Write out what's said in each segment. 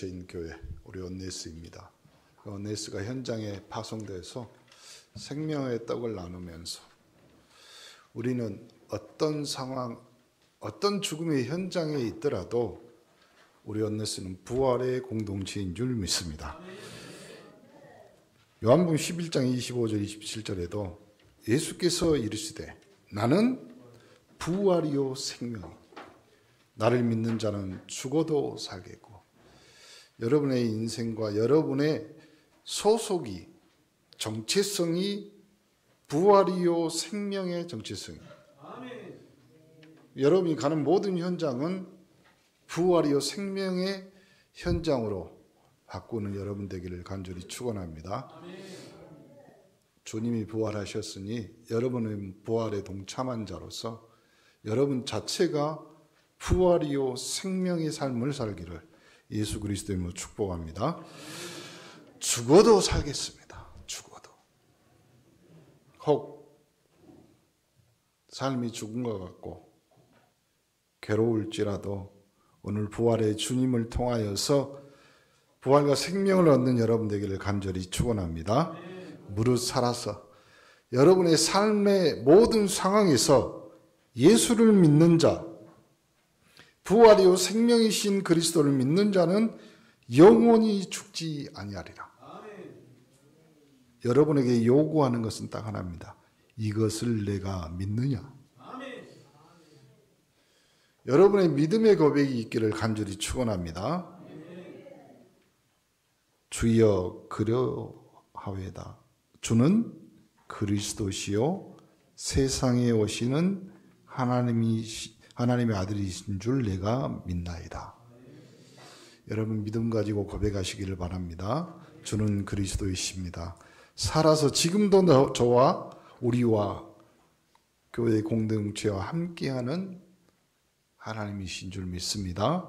인 교회 우리 온네스입니다. 온네스가 현장에 파송돼서 생명의 떡을 나누면서 우리는 어떤 상황, 어떤 죽음의 현장에 있더라도 우리 온네스는 부활의 공동체인 줄 믿습니다. 요한복음 11장 25절 27절에도 예수께서 이르시되 나는 부활이요 생명이 나를 믿는 자는 죽어도 살겠고 여러분의 인생과 여러분의 소속이 정체성이 부활이요 생명의 정체성입니다. 여러분이 가는 모든 현장은 부활이요 생명의 현장으로 바꾸는 여러분 되기를 간절히 축원합니다. 주님이 부활하셨으니 여러분은 부활에 동참한 자로서 여러분 자체가 부활이요 생명의 삶을 살기를 예수 그리스도의 이름으로 축복합니다. 죽어도 살겠습니다. 죽어도. 혹 삶이 죽은 것 같고 괴로울지라도 오늘 부활의 주님을 통하여서 부활과 생명을 얻는 여러분 되기를 간절히 축원합니다. 무릇 살아서 여러분의 삶의 모든 상황에서 예수를 믿는 자, 부활이요 생명이신 그리스도를 믿는 자는 영원히 죽지 아니하리라. 여러분에게 요구하는 것은 딱 하나입니다. 이것을 내가 믿느냐? 여러분의 믿음의 고백이 있기를 간절히 축원합니다. 주여 그려하외다. 주는 그리스도시요 세상에 오시는 하나님의 아들이신 줄 내가 믿나이다. 여러분 믿음 가지고 고백하시기를 바랍니다. 주는 그리스도이십니다. 살아서 지금도 저와 우리와 교회 공동체와 함께하는 하나님이신 줄 믿습니다.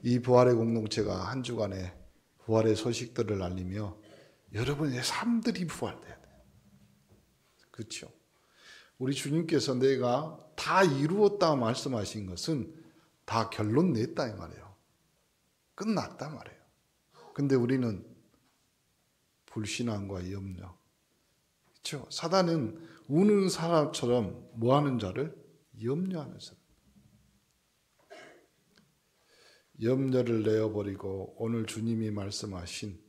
이 부활의 공동체가 한 주간에 부활의 소식들을 알리며 여러분의 삶들이 부활돼야 돼요. 그렇죠? 우리 주님께서 내가 다 이루었다 말씀하신 것은 다 결론 냈다 이 말이에요. 끝났다 말이에요. 근데 우리는 불신앙과 염려. 그렇죠? 사단은 우는 사람처럼 뭐 하는 자를? 염려하는 사람. 염려를 내어버리고 오늘 주님이 말씀하신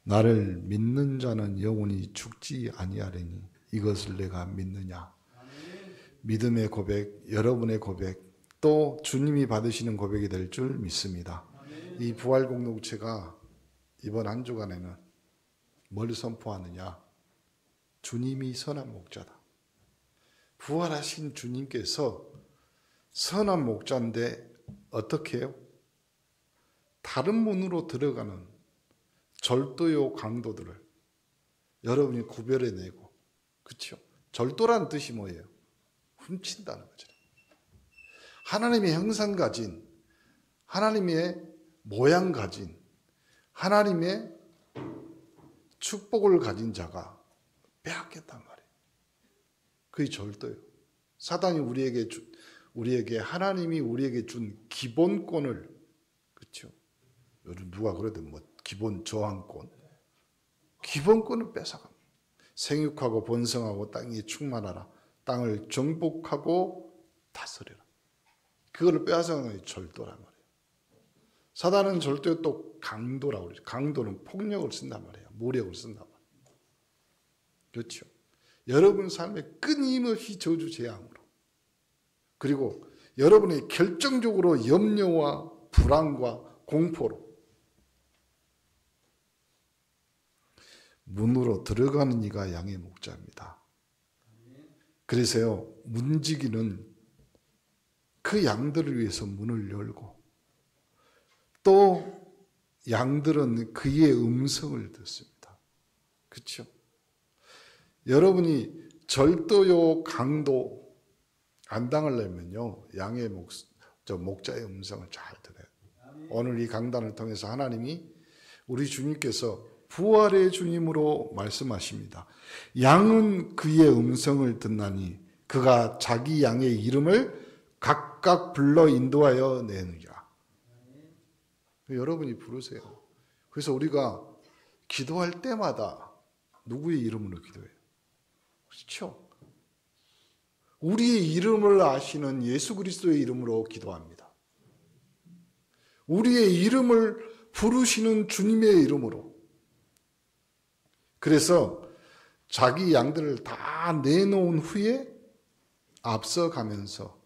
나를 믿는 자는 영원히 죽지 아니하리니 이것을 내가 믿느냐. 믿음의 고백, 여러분의 고백, 또 주님이 받으시는 고백이 될 줄 믿습니다. 이 부활 공동체가 이번 한 주간에는 뭘 선포하느냐. 주님이 선한 목자다. 부활하신 주님께서 선한 목자인데 어떻게 해요? 다른 문으로 들어가는 절도요 강도들을 여러분이 구별해내고, 그렇죠? 절도란 뜻이 뭐예요? 훔친다는 거죠. 하나님의 형상 가진, 하나님의 모양 가진, 하나님의 축복을 가진 자가 빼앗겼단 말이에요. 그게 절도예요. 사단이 우리에게 하나님이 우리에게 준 기본권을, 그렇죠? 요즘 누가 그래도 뭐 기본 저항권, 기본권을 뺏어갑니다. 생육하고 번성하고 땅에 충만하라. 땅을 정복하고 다스려라. 그거를 빼앗아가는 게 절도란 말이에요. 사단은 절도에 또 강도라고 그러죠. 강도는 폭력을 쓴단 말이에요. 무력을 쓴단 말이에요. 그렇죠? 여러분 삶에 끊임없이 저주 재앙으로, 그리고 여러분이 결정적으로 염려와 불안과 공포로 문으로 들어가는 이가 양의 목자입니다. 그래서요, 문지기는 그 양들을 위해서 문을 열고 또 양들은 그의 음성을 듣습니다. 그렇죠? 여러분이 절도요 강도 안 당하려면요, 양의 목자의 음성을 잘 들어야 돼요. 오늘 이 강단을 통해서 하나님이 우리 주님께서 부활의 주님으로 말씀하십니다. 양은 그의 음성을 듣나니 그가 자기 양의 이름을 각각 불러 인도하여 내느니라. 여러분이 부르세요. 그래서 우리가 기도할 때마다 누구의 이름으로 기도해요? 그렇죠? 우리의 이름을 아시는 예수 그리스도의 이름으로 기도합니다. 우리의 이름을 부르시는 주님의 이름으로. 그래서 자기 양들을 다 내놓은 후에 앞서가면서,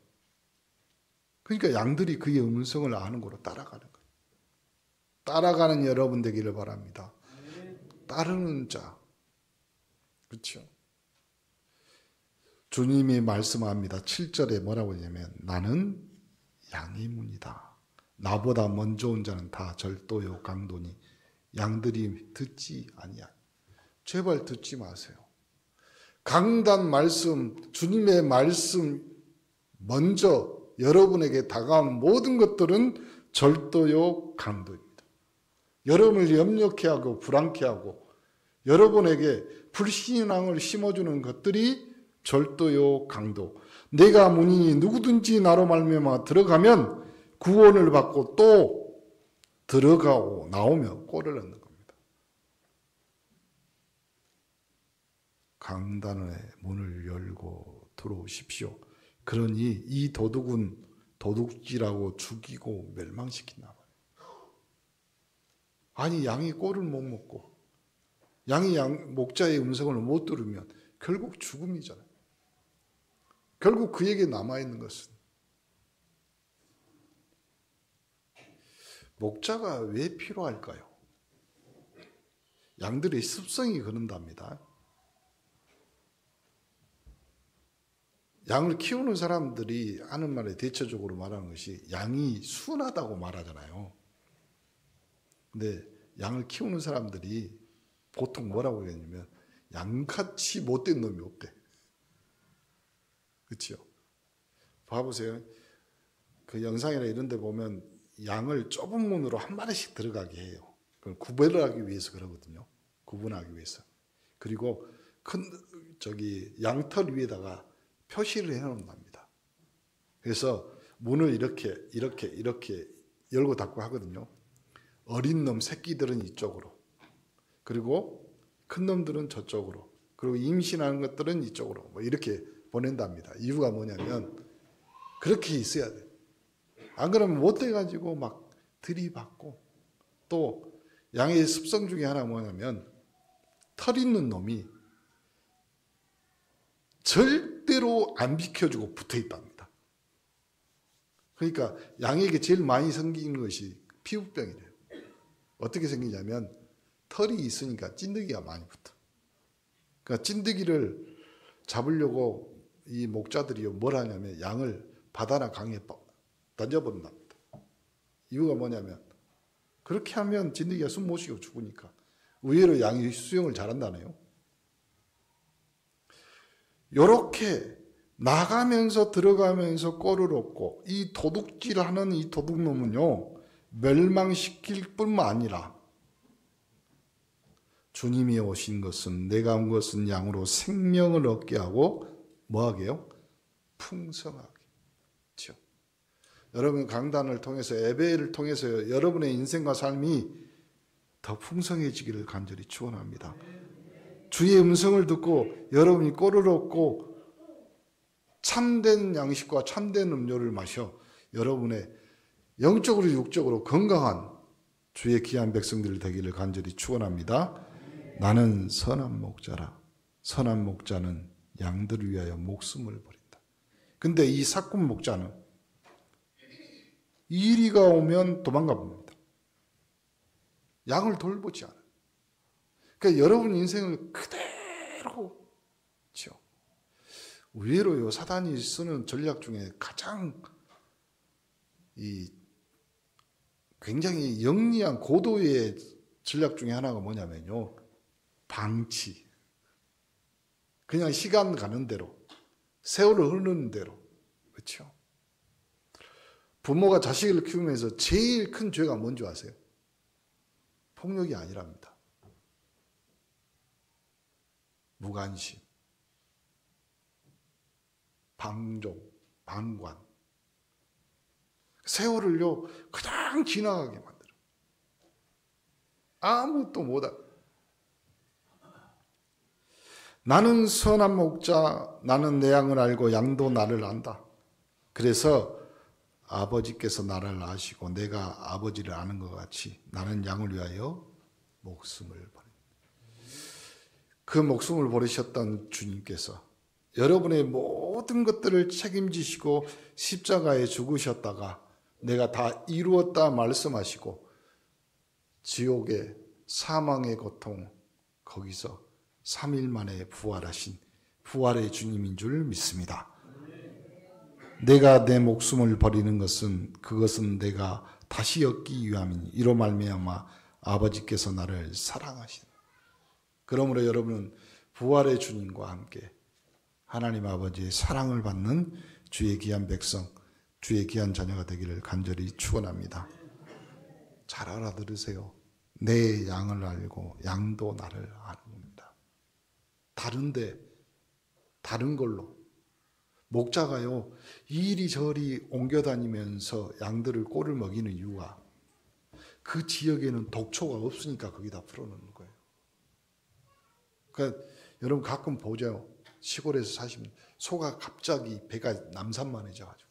그러니까 양들이 그의 음성을 아는 거로 따라가는 거예요. 따라가는 여러분 되기를 바랍니다. 따르는 자. 그렇죠? 주님이 말씀합니다. 7절에 뭐라고 하냐면 나는 양의 문이다. 나보다 먼저 온 자는 다 절도요 강도니 양들이 듣지 아니야. 제발 듣지 마세요. 강단 말씀, 주님의 말씀 먼저 여러분에게 다가오는 모든 것들은 절도요 강도입니다. 여러분을 염려케 하고 불안케 하고 여러분에게 불신앙을 심어주는 것들이 절도요 강도. 내가 문이니 누구든지 나로 말미암아 들어가면 구원을 받고 또 들어가고 나오며 꼴을 얻는 겁니다. 강단의 문을 열고 들어오십시오. 그러니 이 도둑은 도둑질하고 죽이고 멸망시킨다 말이에요. 아니 양이 꼴을 못 먹고 양이 목자의 음성을 못 들으면 결국 죽음이잖아요. 결국 그에게 남아있는 것은 목자가 왜 필요할까요? 양들의 습성이 그런답니다. 양을 키우는 사람들이 하는 말에 대체적으로 말하는 것이 양이 순하다고 말하잖아요. 근데 양을 키우는 사람들이 보통 뭐라고 하냐면 양같이 못된 놈이 없대. 그렇죠? 봐보세요. 그 영상이나 이런 데 보면 양을 좁은 문으로 한 마리씩 들어가게 해요. 그걸 구별을 하기 위해서 그러거든요. 구분하기 위해서. 그리고 큰 양털 위에다가 표시를 해놓는답니다. 그래서 문을 이렇게 열고 닫고 하거든요. 어린 놈 새끼들은 이쪽으로, 그리고 큰 놈들은 저쪽으로, 그리고 임신하는 것들은 이쪽으로, 뭐 이렇게 보낸답니다. 이유가 뭐냐면 그렇게 있어야 돼요. 안 그러면 못 돼가지고 막 들이받고, 또 양의 습성 중에 하나가 뭐냐면 털 있는 놈이 절대로 안 비켜주고 붙어 있답니다. 그러니까 양에게 제일 많이 생기는 것이 피부병이래요. 어떻게 생기냐면 털이 있으니까 찐득이가 많이 붙어. 그러니까 찐득이를 잡으려고 이 목자들이 뭘 하냐면 양을 바다나 강에 던져버린답니다. 이유가 뭐냐면 그렇게 하면 찐득이가 숨 못 쉬고 죽으니까. 의외로 양이 수영을 잘한다네요. 요렇게 나가면서 들어가면서 꼴을 얻고, 이 도둑질하는 이 도둑놈은요 멸망시킬 뿐만 아니라 주님이 오신 것은, 내가 온 것은 양으로 생명을 얻게 하고 뭐하게 해요? 풍성하게. 그렇죠? 여러분 강단을 통해서, 예배를 통해서 여러분의 인생과 삶이 더 풍성해지기를 간절히 축원합니다. 주의 음성을 듣고 여러분이 꼴을 얻고 참된 양식과 참된 음료를 마셔 여러분의 영적으로 육적으로 건강한 주의 귀한 백성들 되기를 간절히 축원합니다. 나는 선한 목자라. 선한 목자는 양들을 위하여 목숨을 버린다. 근데 이 사꾼 목자는 이리가 오면 도망가 봅니다. 양을 돌보지 않아요. 그러니까 여러분 인생을 그대로, 그렇죠? 의외로요, 사단이 쓰는 전략 중에 가장 굉장히 영리한 고도의 전략 중에 하나가 뭐냐면요, 방치. 그냥 시간 가는 대로, 세월을 흐르는 대로. 그렇죠? 부모가 자식을 키우면서 제일 큰 죄가 뭔지 아세요? 폭력이 아니랍니다. 무관심, 방종, 방관. 세월을요 그냥 지나가게 만들어. 아무것도 못하. 나는 선한 목자, 나는 내 양을 알고 양도 나를 안다. 그래서 아버지께서 나를 아시고 내가 아버지를 아는 것 같이 나는 양을 위하여 목숨을 버린다. 그 목숨을 버리셨던 주님께서 여러분의 모든 것들을 책임지시고 십자가에 죽으셨다가 내가 다 이루었다 말씀하시고 지옥의 사망의 고통 거기서 3일 만에 부활하신 부활의 주님인 줄 믿습니다. 내가 내 목숨을 버리는 것은 그것은 내가 다시 얻기 위함이니 이로 말미암아 아버지께서 나를 사랑하시다. 그러므로 여러분은 부활의 주님과 함께 하나님 아버지의 사랑을 받는 주의 귀한 백성, 주의 귀한 자녀가 되기를 간절히 축원합니다. 잘 알아들으세요. 내 양을 알고 양도 나를 아는 겁니다. 다른데 다른 걸로 목자가요 이리저리 옮겨다니면서 양들을 꼴을 먹이는 이유가 그 지역에는 독초가 없으니까 거기다 풀어놓는 거예요. 그러니까 여러분 가끔 보죠. 시골에서 사시면 소가 갑자기 배가 남산만해져가지고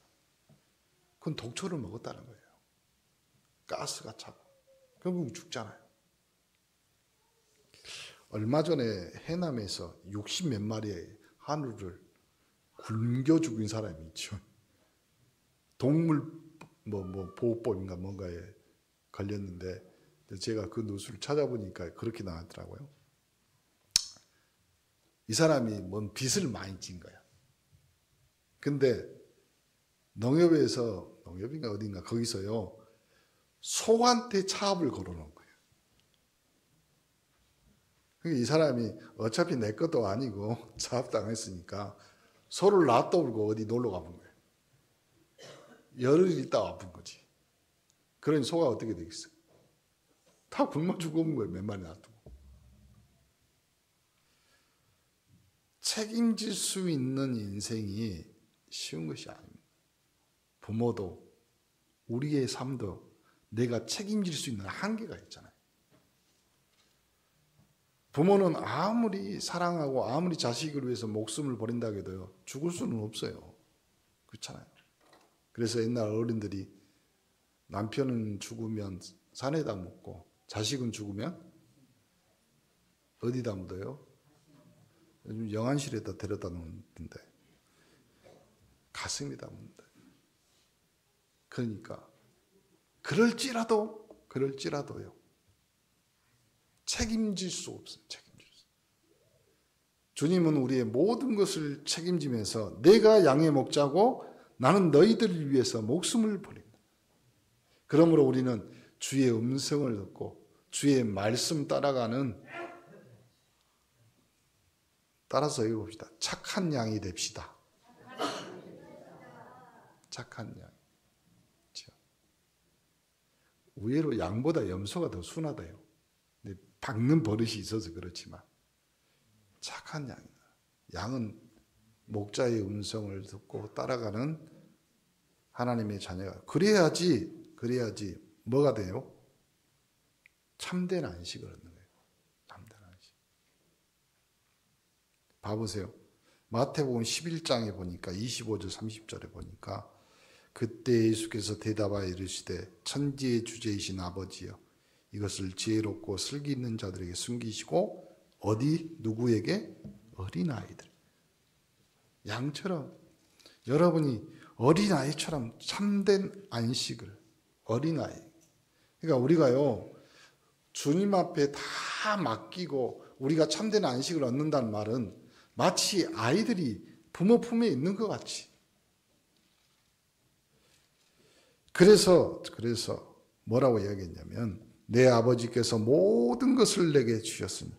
그건 독초를 먹었다는 거예요. 가스가 차고 그럼 죽잖아요. 얼마 전에 해남에서 60몇 마리의 한우를 굶겨 죽인 사람이 있죠. 동물 보호법인가 뭔가에 걸렸는데 제가 그 뉴스를 찾아보니까 그렇게 나왔더라고요. 이 사람이 뭔 빚을 많이 진 거야. 근데 농협인가 어딘가 거기서요 소한테 차압을 걸어놓은 거예요. 이 사람이 어차피 내 것도 아니고 차압당했으니까 소를 놔두고 어디 놀러 가본 거예요. 열흘 있다 아픈 거지. 그러니 소가 어떻게 되겠어요? 다 굶어 죽은 거예요. 몇 마리 놔두고. 책임질 수 있는 인생이 쉬운 것이 아닙니다. 부모도 우리의 삶도 내가 책임질 수 있는 한계가 있잖아요. 부모는 아무리 사랑하고 아무리 자식을 위해서 목숨을 버린다고 해도요 죽을 수는 없어요. 그렇잖아요. 그래서 옛날 어른들이 남편은 죽으면 산에다 묻고 자식은 죽으면 어디다 묻어요? 요즘 영안실에다 데려다 놓는데 가슴에다 묻는다. 그러니까 그럴지라도요 책임질 수 없어요. 주님은 우리의 모든 것을 책임지면서 내가 양의 목자고 나는 너희들을 위해서 목숨을 버린다. 그러므로 우리는 주의 음성을 듣고 주의 말씀 따라서 읽어봅시다. 착한 양이 됩시다. 착한 양. 그렇죠? 의외로 양보다 염소가 더 순하대요. 근데 박는 버릇이 있어서 그렇지만 착한 양이다. 양은 목자의 음성을 듣고 따라가는 하나님의 자녀가 그래야지 뭐가 돼요? 참된 안식을 얻는 거예요. 참된 안식. 봐보세요. 마태복음 11장에 보니까 25절 30절에 보니까 그때 예수께서 대답하여 이르시되 천지의 주제이신 아버지여 이것을 지혜롭고 슬기 있는 자들에게 숨기시고 어디 누구에게? 어린아이들. 양처럼 여러분이 어린아이처럼 참된 안식을 어린아이. 그러니까 우리가요 주님 앞에 다 맡기고 우리가 참된 안식을 얻는다는 말은 마치 아이들이 부모 품에 있는 것 같이. 그래서 뭐라고 이야기했냐면 내 아버지께서 모든 것을 내게 주셨으니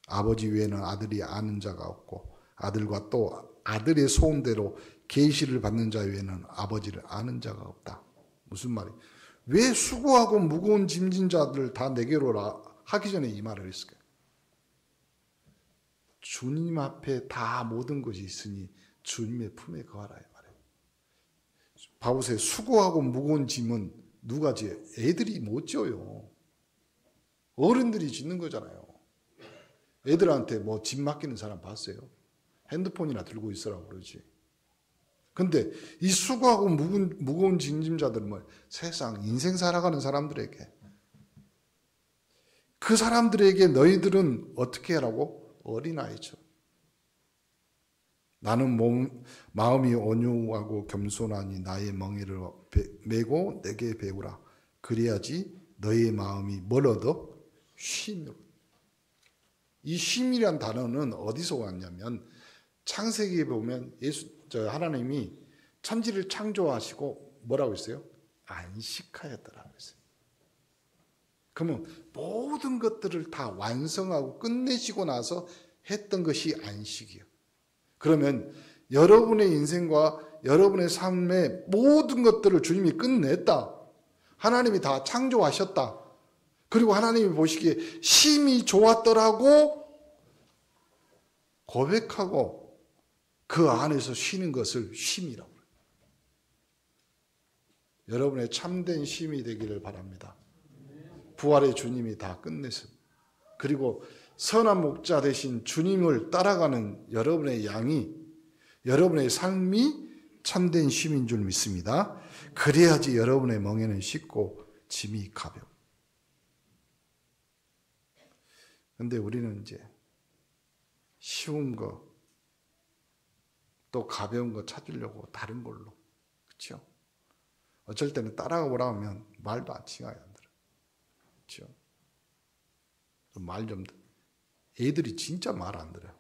아버지 외에는 아들이 아는 자가 없고 아들과 또 아들의 소원대로 계시를 받는 자 외에는 아버지를 아는 자가 없다. 무슨 말이에요? 왜 수고하고 무거운 짐진 자들 다 내게로 하기 전에 이 말을 했을까요? 주님 앞에 다 모든 것이 있으니 주님의 품에 거하라 이 말이에요. 봐보세요. 수고하고 무거운 짐은 누가 져요? 애들이 못 져요. 어른들이 짓는 거잖아요. 애들한테 뭐 집 맡기는 사람 봤어요? 핸드폰이나 들고 있으라고 그러지. 근데 이 수고하고 무거운 짐짐자들은 뭐 세상 인생 살아가는 사람들에게, 그 사람들에게 너희들은 어떻게 하라고? 어린아이죠. 나는 마음이 온유하고 겸손하니 나의 멍에를 메고 내게 배우라. 그래야지 너의 마음이 뭘 얻어? 쉼을. 이 쉼이란 단어는 어디서 왔냐면 창세기에 보면 하나님이 천지를 창조하시고 뭐라고 했어요? 안식하였더라고 했어요. 그러면 모든 것들을 다 완성하고 끝내시고 나서 했던 것이 안식이에요. 그러면 여러분의 인생과 여러분의 삶의 모든 것들을 주님이 끝냈다. 하나님이 다 창조하셨다. 그리고 하나님이 보시기에 심히 좋았더라고 고백하고 그 안에서 쉬는 것을 쉼이라고 해요. 여러분의 참된 쉼이 되기를 바랍니다. 부활의 주님이 다 끝내서, 그리고 선한 목자 되신 주님을 따라가는 여러분의 양이, 여러분의 삶이 참된 쉼인 줄 믿습니다. 그래야지 여러분의 멍에는 쉽고 짐이 가벼워. 근데 우리는 이제 쉬운 거, 또 가벼운 거 찾으려고 다른 걸로, 그렇죠? 어쩔 때는 따라오라 하면 말도 안 칭하게 안 들어, 그렇죠? 말 좀, 애들이 진짜 말 안 들어요.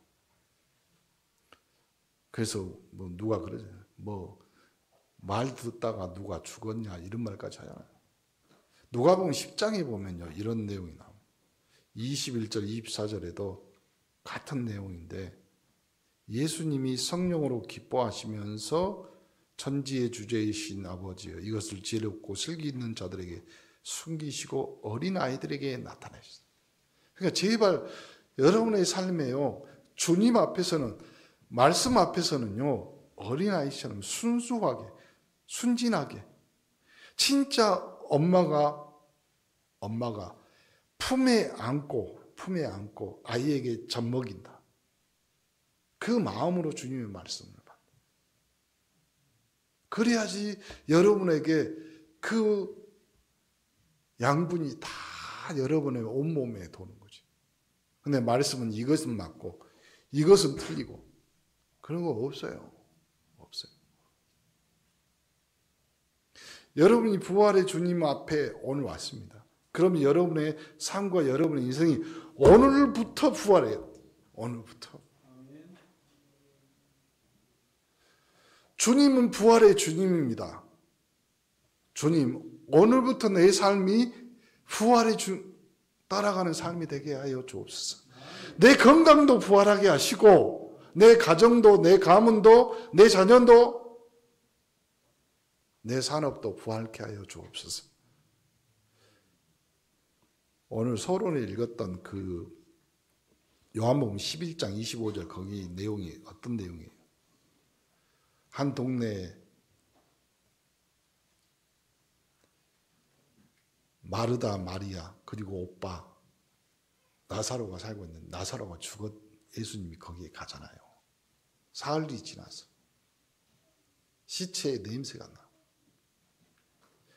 그래서 뭐 누가 그러잖아요. 뭐 말 듣다가 누가 죽었냐 이런 말까지 하잖아요. 누가복음 10장에 보면요 이런 내용이 나와요. 21절 24절에도 같은 내용인데, 예수님이 성령으로 기뻐하시면서 천지의 주제이신 아버지여 이것을 지혜롭고 슬기 있는 자들에게 숨기시고 어린아이들에게 나타내셨어요. 그러니까 제발 여러분의 삶에요, 주님 앞에서는, 말씀 앞에서는요 어린아이처럼 순수하게 순진하게, 진짜 엄마가 품에 안고 아이에게 젖먹인다. 그 마음으로 주님의 말씀을 받는. 그래야지 여러분에게 그 양분이 다 여러분의 온몸에 도는 거지. 근데 말씀은 이것은 맞고 이것은 틀리고 그런 거 없어요. 없어요. 여러분이 부활의 주님 앞에 오늘 왔습니다. 그럼 여러분의 삶과 여러분의 인생이 오늘부터 부활해요. 오늘부터. 주님은 부활의 주님입니다. 주님, 오늘부터 내 삶이 부활의 따라가는 삶이 되게 하여 주옵소서. 내 건강도 부활하게 하시고, 내 가정도, 내 가문도, 내 자녀도, 내 산업도 부활케 하여 주옵소서. 오늘 서론에 읽었던 그 요한복음 11장 25절 거기 내용이 어떤 내용이에요? 한 동네에 마르다, 마리아 그리고 오빠 나사로가 살고 있는데, 나사로가 죽었, 예수님이 거기에 가잖아요. 사흘이 지나서 시체의 냄새가 나.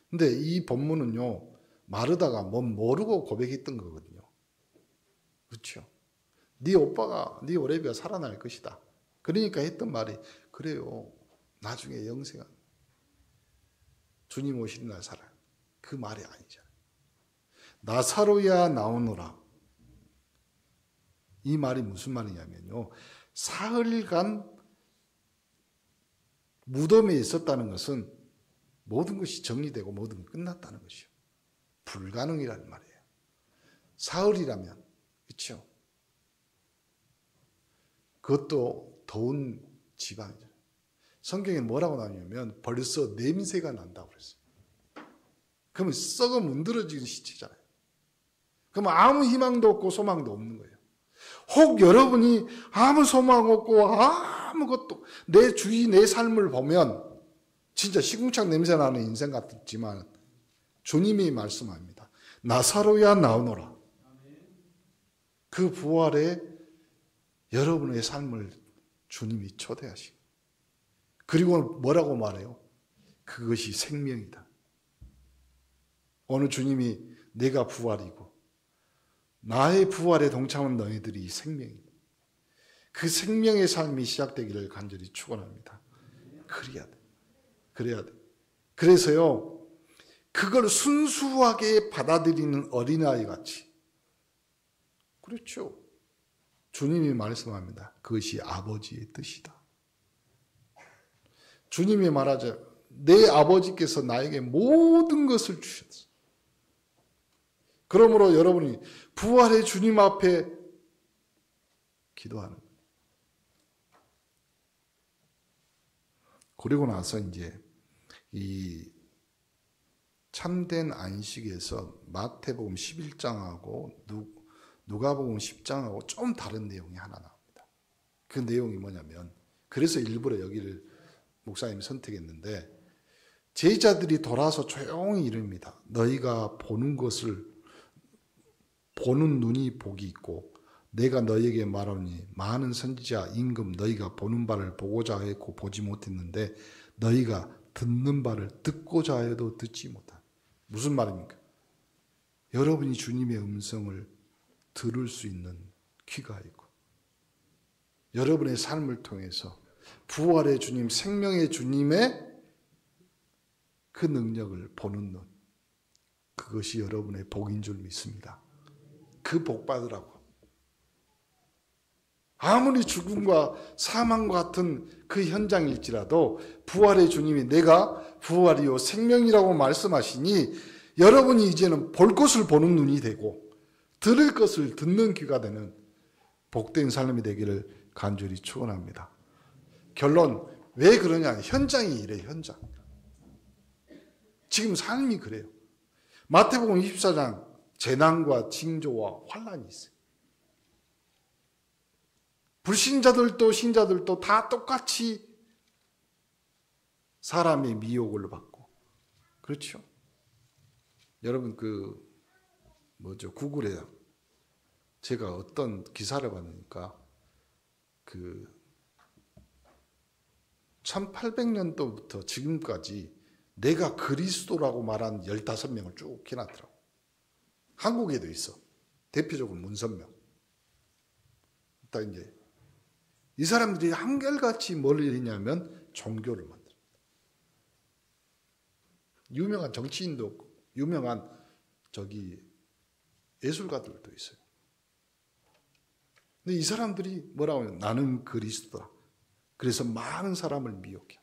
근데 이 본문은요 마르다가 뭐 모르고 고백했던 거거든요. 그렇죠? 네 오빠가, 네 오래비가 살아날 것이다. 그러니까 했던 말이, 그래요, 나중에 영생은 주님 오시는 날 살아요. 그 말이 아니잖아요. 나사로야 나오노라. 이 말이 무슨 말이냐면요, 사흘간 무덤에 있었다는 것은 모든 것이 정리되고 모든 것이 끝났다는 것이요. 불가능이라는 말이에요. 사흘이라면, 그렇죠? 그것도 더운 지방이잖아요. 성경에 뭐라고 나오냐면 벌써 냄새가 난다고 그랬어요. 그러면 썩어 문드러지는 시체잖아요. 그러면 아무 희망도 없고 소망도 없는 거예요. 혹 여러분이 아무 소망 없고 아무것도, 내 주위 내 삶을 보면 진짜 시궁창 냄새 나는 인생 같지만 주님이 말씀합니다. 나사로야 나오노라. 그 부활에 여러분의 삶을 주님이 초대하시고, 그리고 뭐라고 말해요? 그것이 생명이다. 오늘 주님이 내가 부활이고 나의 부활에 동참한 너희들이 생명이다. 그 생명의 삶이 시작되기를 간절히 축원합니다. 그래야 돼. 그래야 돼. 그래서요, 그걸 순수하게 받아들이는 어린아이 같이. 그렇죠. 주님이 말씀합니다. 그것이 아버지의 뜻이다. 주님이 말하죠. 내 아버지께서 나에게 모든 것을 주셨어. 그러므로 여러분이 부활의 주님 앞에 기도하는 거예요. 그리고 나서 이제 이 참된 안식에서 마태복음 11장하고 누가복음 10장하고 좀 다른 내용이 하나 나옵니다. 그 내용이 뭐냐면, 그래서 일부러 여기를 목사님이 선택했는데, 제자들이 돌아서 조용히 이릅니다. 너희가 보는 것을 보는 눈이 복이 있고, 내가 너희에게 말하니 많은 선지자 임금 너희가 보는 바를 보고자 했고 보지 못했는데 너희가 듣는 바를 듣고자 해도 듣지 못한. 무슨 말입니까? 여러분이 주님의 음성을 들을 수 있는 귀가 있고, 여러분의 삶을 통해서 부활의 주님, 생명의 주님의 그 능력을 보는 눈, 그것이 여러분의 복인 줄 믿습니다. 그 복 받으라고. 아무리 죽음과 사망과 같은 그 현장일지라도 부활의 주님이 내가 부활이요 생명이라고 말씀하시니, 여러분이 이제는 볼 것을 보는 눈이 되고 들을 것을 듣는 귀가 되는 복된 삶이 되기를 간절히 축원합니다. 결론, 왜 그러냐? 현장이 이래요. 현장. 지금 삶이 그래요. 마태복음 24장 재난과 징조와 환란이 있어요. 불신자들도 신자들도 다 똑같이 사람의 미혹을 받고. 그렇죠? 여러분 구글에 제가 어떤 기사를 봤으니까 1800년도부터 지금까지 내가 그리스도라고 말한 15명을 쭉 해놨더라고. 한국에도 있어. 대표적으로 문선명. 딱 이제 이 사람들이 한결같이 뭘 했냐면 종교를 만들었다. 유명한 정치인도 없고 유명한 예술가들도 있어요. 근데 이 사람들이 뭐라고 하냐면 나는 그리스도다. 그래서 많은 사람을 미혹해.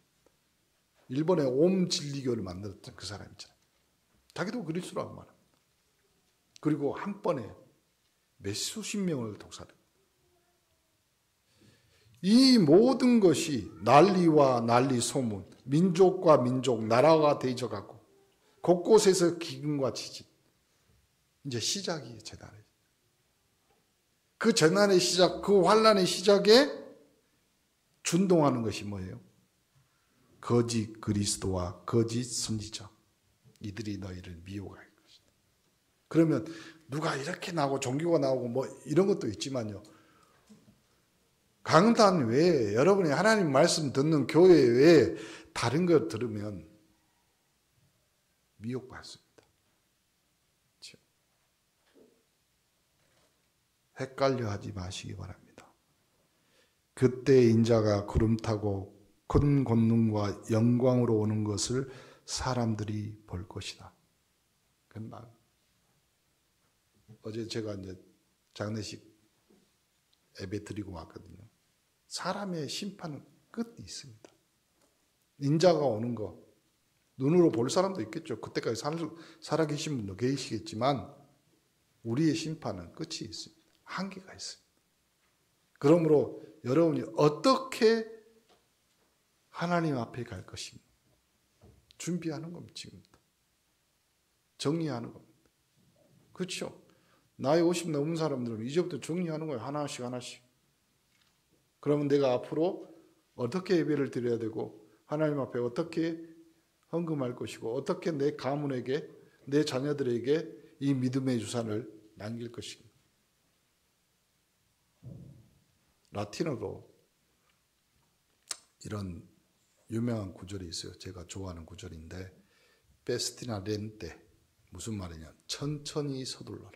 일본의 옴진리교를 만들었던 그 사람 있잖아요. 자기도 그리스도라고 말합니다. 그리고 한 번에 몇 수십 명을 독살해요. 이 모든 것이 난리와 난리 소문, 민족과 민족, 나라가 대적하고 곳곳에서 기근과 지진. 이제 시작이에요, 재난의. 그 재난의 시작, 그 환란의 시작에 준동하는 것이 뭐예요? 거짓 그리스도와 거짓 선지자. 이들이 너희를 미혹할 것이다. 그러면 누가 이렇게 나오고 종교가 나오고 뭐 이런 것도 있지만요. 강단 외에 여러분이 하나님 말씀 듣는 교회 외에 다른 걸 들으면 미혹받습니다. 그렇죠? 헷갈려 하지 마시기 바랍니다. 그때 인자가 구름 타고 큰 권능과 영광으로 오는 것을 사람들이 볼 것이다. 그건 어제 제가 이제 장례식 예배 드리고 왔거든요. 사람의 심판은 끝이 있습니다. 인자가 오는 거 눈으로 볼 사람도 있겠죠. 그때까지 살아계신 분도 계시겠지만 우리의 심판은 끝이 있습니다. 한계가 있습니다. 그러므로 여러분이 어떻게 하나님 앞에 갈 것입니다. 준비하는 겁니다. 지금부터. 정리하는 겁니다. 그렇죠? 나이 50 넘은 사람들은 이제부터 정리하는 거예요. 하나씩 하나씩. 그러면 내가 앞으로 어떻게 예배를 드려야 되고 하나님 앞에 어떻게 헌금할 것이고 어떻게 내 가문에게 내 자녀들에게 이 믿음의 유산을 남길 것인가. 라틴어로 이런 유명한 구절이 있어요. 제가 좋아하는 구절인데 페스티나 렌테, 무슨 말이냐, 천천히 서둘러라.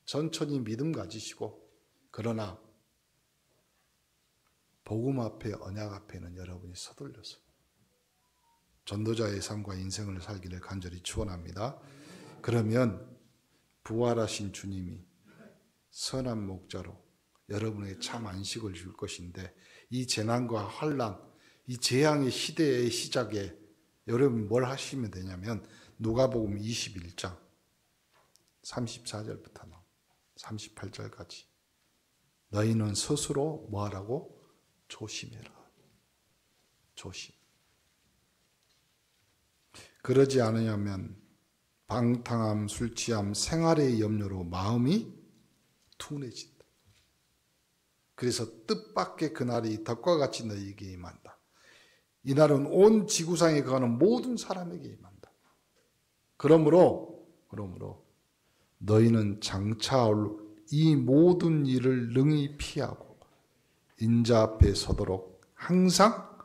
천천히 믿음 가지시고, 그러나 복음 앞에, 언약 앞에는 여러분이 서둘러서 전도자의 삶과 인생을 살기를 간절히 축원합니다. 그러면 부활하신 주님이 선한 목자로 여러분에게 참 안식을 줄 것인데, 이 재난과 환난, 이 재앙의 시대의 시작에 여러분이 뭘 하시면 되냐면 누가복음 21장 34절부터 38절까지 너희는 스스로 뭐하라고? 조심해라. 조심. 그러지 않으면 방탕함, 술 취함, 생활의 염려로 마음이 둔해진다. 그래서 뜻밖의 그날이 덕과 같이 너희에게 임한다. 이날은 온 지구상에 거하는 모든 사람에게 임한다. 그러므로 너희는 장차 이 모든 일을 능히 피하고 인자 앞에 서도록 항상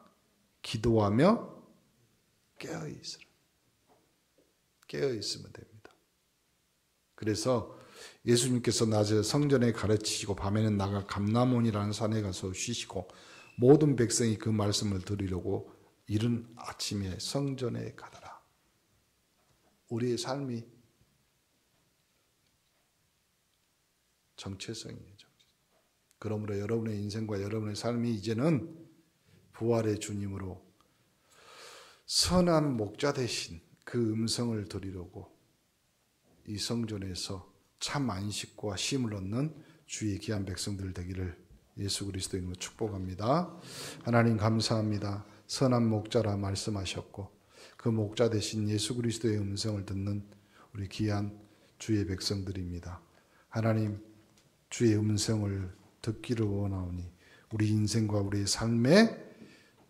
기도하며 깨어있으라. 깨어있으면 됩니다. 그래서 예수님께서 낮에 성전에 가르치시고 밤에는 나가 감람원이라는 산에 가서 쉬시고 모든 백성이 그 말씀을 들으려고 이른 아침에 성전에 가더라. 우리의 삶이 정체성이에요. 그러므로 여러분의 인생과 여러분의 삶이 이제는 부활의 주님으로 선한 목자 되신 그 음성을 들으려고 이 성전에서 참 안식과 쉼을 얻는 주의 귀한 백성들 되기를 예수 그리스도의 이름으로 축복합니다. 하나님 감사합니다. 선한 목자라 말씀하셨고 그 목자 되신 예수 그리스도의 음성을 듣는 우리 귀한 주의 백성들입니다. 하나님, 주의 음성을 듣기를 원하오니 우리 인생과 우리의 삶에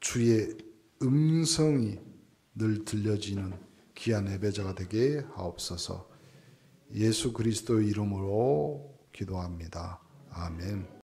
주의 음성이 늘 들려지는 귀한 예배자가 되게 하옵소서. 예수 그리스도의 이름으로 기도합니다. 아멘.